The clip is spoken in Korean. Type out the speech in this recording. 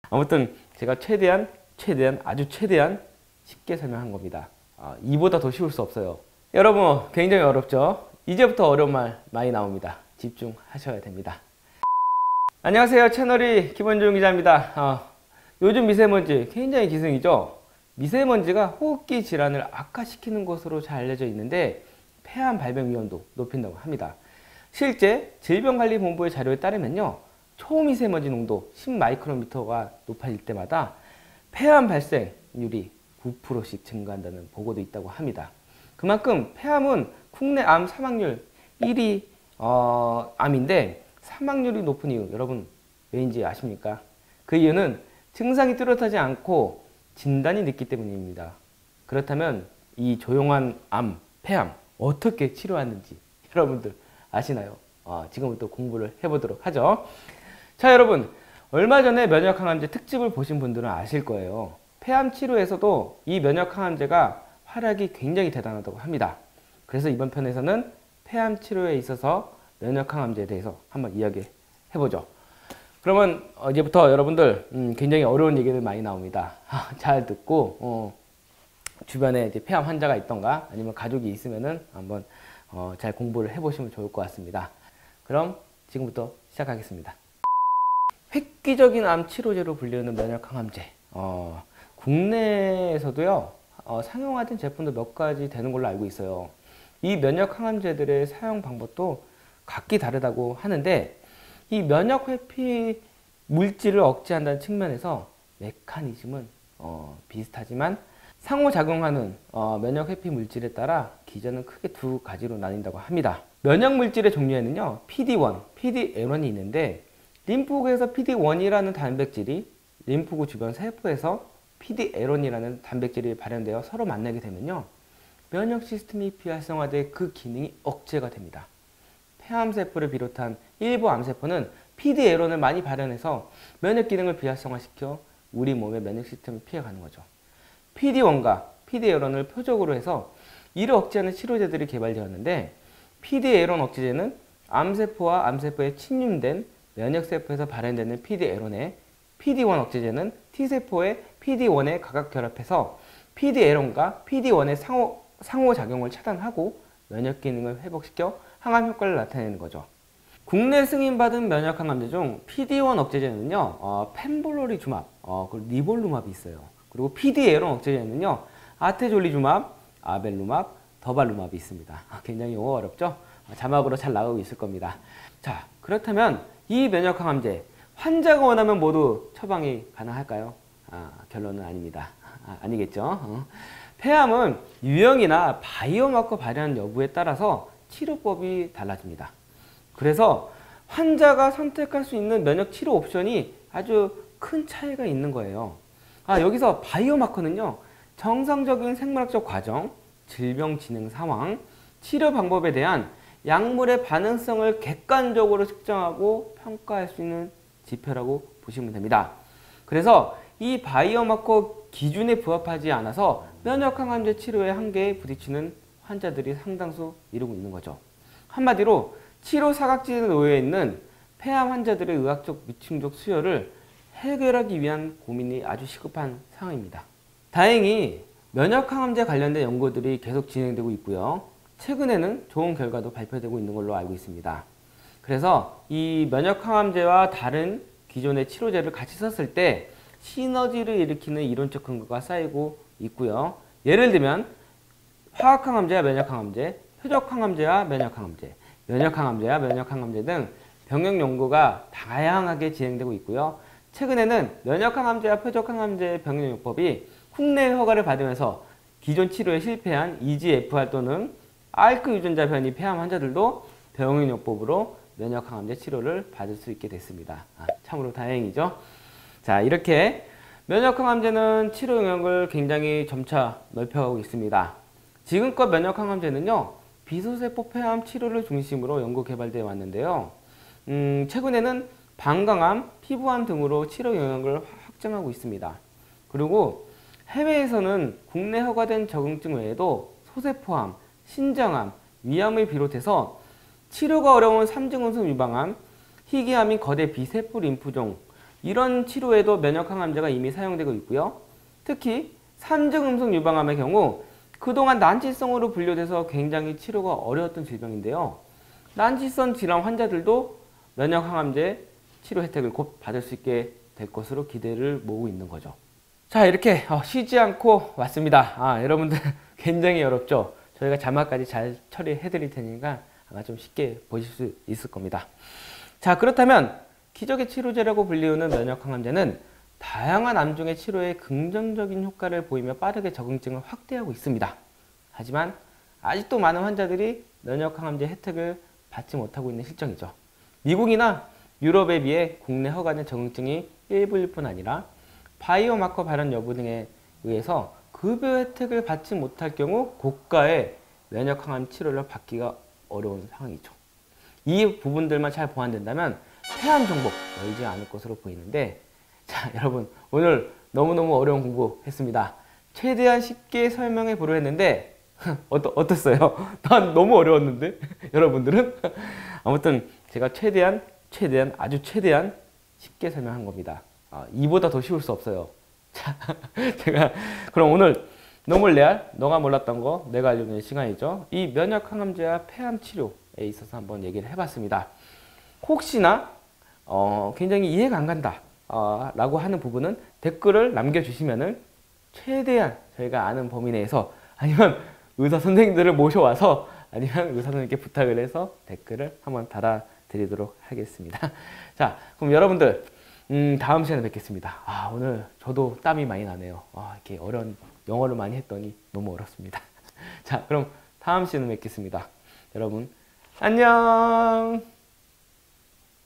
아무튼 제가 아주 최대한 쉽게 설명한 겁니다. 이보다 더 쉬울 수 없어요. 여러분 굉장히 어렵죠? 이제부터 어려운 말 많이 나옵니다. 집중하셔야 됩니다. 안녕하세요. 채널이 김원중 기자입니다. 요즘 미세먼지 굉장히 기승이죠? 미세먼지가 호흡기 질환을 악화시키는 것으로 잘 알려져 있는데 폐암 발병 위험도 높인다고 합니다. 실제 질병관리본부의 자료에 따르면요, 초미세먼지 농도 10마이크로미터가 높아질 때마다 폐암 발생률이 9%씩 증가한다는 보고도 있다고 합니다. 그만큼 폐암은 국내 암 사망률 1위 암인데 사망률이 높은 이유 여러분 왜인지 아십니까? 그 이유는 증상이 뚜렷하지 않고 진단이 늦기 때문입니다. 그렇다면 이 조용한 암, 폐암 어떻게 치료하는지 여러분들 아시나요? 지금부터 공부를 해보도록 하죠. 자, 여러분 얼마 전에 면역항암제 특집을 보신 분들은 아실 거예요. 폐암 치료에서도 이 면역항암제가 활약이 굉장히 대단하다고 합니다. 그래서 이번 편에서는 폐암 치료에 있어서 면역항암제에 대해서 한번 이야기해보죠. 그러면 이제부터 여러분들 굉장히 어려운 얘기들 많이 나옵니다. 잘 듣고 주변에 이제 폐암 환자가 있던가 아니면 가족이 있으면은 한번 잘 공부를 해보시면 좋을 것 같습니다. 그럼 지금부터 시작하겠습니다. 획기적인 암 치료제로 불리는 면역항암제. 국내에서도요 상용화된 제품도 몇 가지 되는 걸로 알고 있어요. 이 면역항암제들의 사용 방법도 각기 다르다고 하는데 이 면역회피 물질을 억제한다는 측면에서 메커니즘은 비슷하지만 상호작용하는 면역회피 물질에 따라 기전은 크게 두 가지로 나뉜다고 합니다. 면역물질의 종류에는요 PD-1, PD-L1이 있는데 림프구에서 PD-1이라는 단백질이 림프구 주변 세포에서 PD-L1이라는 단백질이 발현되어 서로 만나게 되면요 면역 시스템이 비활성화돼 그 기능이 억제가 됩니다. 폐암세포를 비롯한 일부 암세포는 PD-L1을 많이 발현해서 면역 기능을 비활성화시켜 우리 몸의 면역 시스템을 피해가는 거죠. PD-1과 PD-L1을 표적으로 해서 이를 억제하는 치료제들이 개발되었는데 PD-L1 억제제는 암세포와 암세포에 침입된 면역세포에서 발현되는 PD-L1에 PD-1 억제제는 T세포의 PD-1에 각각 결합해서 PD-L1과 PD-1의 상호작용을 차단하고 면역 기능을 회복시켜 항암 효과를 나타내는 거죠. 국내 승인받은 면역항암제 중 PD-1 억제제는요 펜볼로리주맙, 그리고 니볼루맙이 있어요. 그리고 PD-L1 억제제는요 아테졸리주맙, 아벨루맙, 더발루맙이 있습니다. 굉장히 용어 어렵죠? 자막으로 잘 나오고 있을 겁니다. 자, 그렇다면 이 면역항암제 환자가 원하면 모두 처방이 가능할까요? 결론은 아닙니다. 아니겠죠? 폐암은 유형이나 바이오마커 발현 여부에 따라서 치료법이 달라집니다. 그래서 환자가 선택할 수 있는 면역 치료 옵션이 아주 큰 차이가 있는 거예요. 여기서 바이오마커는요 정상적인 생물학적 과정, 질병 진행 상황, 치료 방법에 대한 약물의 반응성을 객관적으로 측정하고 평가할 수 있는 지표라고 보시면 됩니다. 그래서 이 바이오마커 기준에 부합하지 않아서 면역항암제 치료의 한계에 부딪히는 환자들이 상당수 이루고 있는 거죠. 한마디로 치료 사각지대에 놓여 있는 폐암 환자들의 의학적 미층적 수요를 해결하기 위한 고민이 아주 시급한 상황입니다. 다행히 면역항암제 관련된 연구들이 계속 진행되고 있고요. 최근에는 좋은 결과도 발표되고 있는 걸로 알고 있습니다. 그래서 이 면역항암제와 다른 기존의 치료제를 같이 썼을 때 시너지를 일으키는 이론적 근거가 쌓이고 있고요. 예를 들면 화학항암제와 면역항암제, 표적항암제와 면역항암제, 면역항암제와 면역항암제 등 병역 연구가 다양하게 진행되고 있고요. 최근에는 면역항암제와 표적항암제의 병역요법이 국내 허가를 받으면서 기존 치료에 실패한 EGFR 또는 ALK 유전자 변이 폐암 환자들도 병역요법으로 면역항암제 치료를 받을 수 있게 됐습니다. 참으로 다행이죠. 자, 이렇게 면역항암제는 치료 영역을 굉장히 점차 넓혀가고 있습니다. 지금껏 면역항암제는요 비소세포 폐암 치료를 중심으로 연구 개발되어 왔는데요. 최근에는 방광암, 피부암 등으로 치료 영역을 확장하고 있습니다. 그리고 해외에서는 국내 허가된 적응증 외에도 소세포암, 신장암, 위암을 비롯해서 치료가 어려운 삼중은수 유방암, 희귀암인 거대 비세포 림프종, 이런 치료에도 면역 항암제가 이미 사용되고 있고요. 특히 산증음성 유방암의 경우 그동안 난치성으로 분류돼서 굉장히 치료가 어려웠던 질병인데요. 난치성 질환 환자들도 면역 항암제 치료 혜택을 곧 받을 수 있게 될 것으로 기대를 모으고 있는 거죠. 자, 이렇게 쉬지 않고 왔습니다. 여러분들 굉장히 어렵죠? 저희가 자막까지 잘 처리해 드릴 테니까 아마 좀 쉽게 보실 수 있을 겁니다. 자, 그렇다면 기적의 치료제라고 불리우는 면역 항암제는 다양한 암종의 치료에 긍정적인 효과를 보이며 빠르게 적응증을 확대하고 있습니다. 하지만 아직도 많은 환자들이 면역 항암제 혜택을 받지 못하고 있는 실정이죠. 미국이나 유럽에 비해 국내 허가된 적응증이 일부일 뿐 아니라 바이오마커 발현 여부 등에 의해서 급여 혜택을 받지 못할 경우 고가의 면역 항암 치료를 받기가 어려운 상황이죠. 이 부분들만 잘 보완된다면 폐암 정복 멀지 않을 것으로 보이는데, 자, 여러분 오늘 너무너무 어려운 공부했습니다. 최대한 쉽게 설명해 보려 했는데 어땠어요? 난 너무 어려웠는데 여러분들은? 아무튼 제가 아주 최대한 쉽게 설명한 겁니다. 이보다 더 쉬울 수 없어요. 자, 제가 그럼 오늘 너물 레알 너가 몰랐던 거 내가 알려주는 시간이죠. 이 면역 항암제와 폐암 치료에 있어서 한번 얘기를 해봤습니다. 혹시나 굉장히 이해가 안 간다 라고 하는 부분은 댓글을 남겨주시면은 최대한 저희가 아는 범위 내에서, 아니면 의사 선생님들을 모셔와서, 아니면 의사 선생님께 부탁을 해서 댓글을 한번 달아드리도록 하겠습니다. 자, 그럼 여러분들 다음 시간에 뵙겠습니다. 오늘 저도 땀이 많이 나네요. 이렇게 어려운 영어를 많이 했더니 너무 어렵습니다. 자, 그럼 다음 시간에 뵙겠습니다. 여러분 안녕.